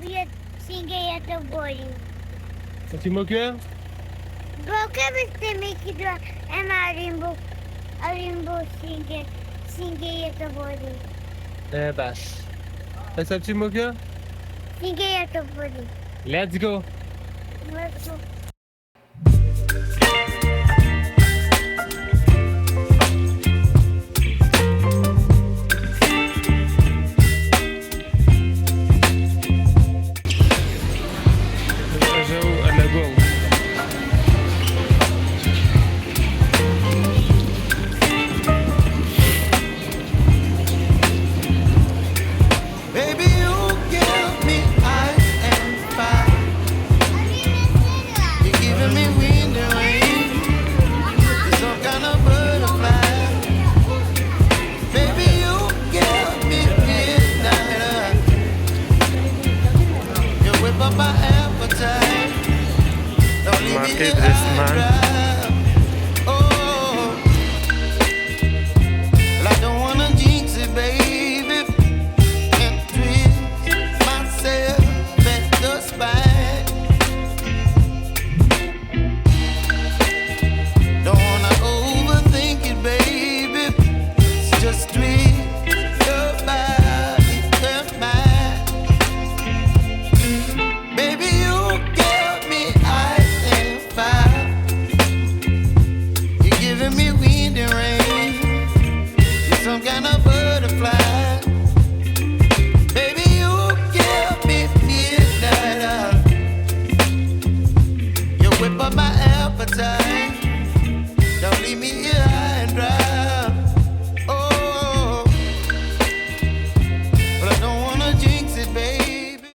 بیاد سینگه یۆتۆبۆری چی مۆکێ؟ بۆکە بستێمێکی دو ئەمە ئەڕین بۆ سینگه یۆتۆبۆری باش ئێستا چی مۆکێ؟ سینگه یۆتۆبۆری Let's go! Market resmen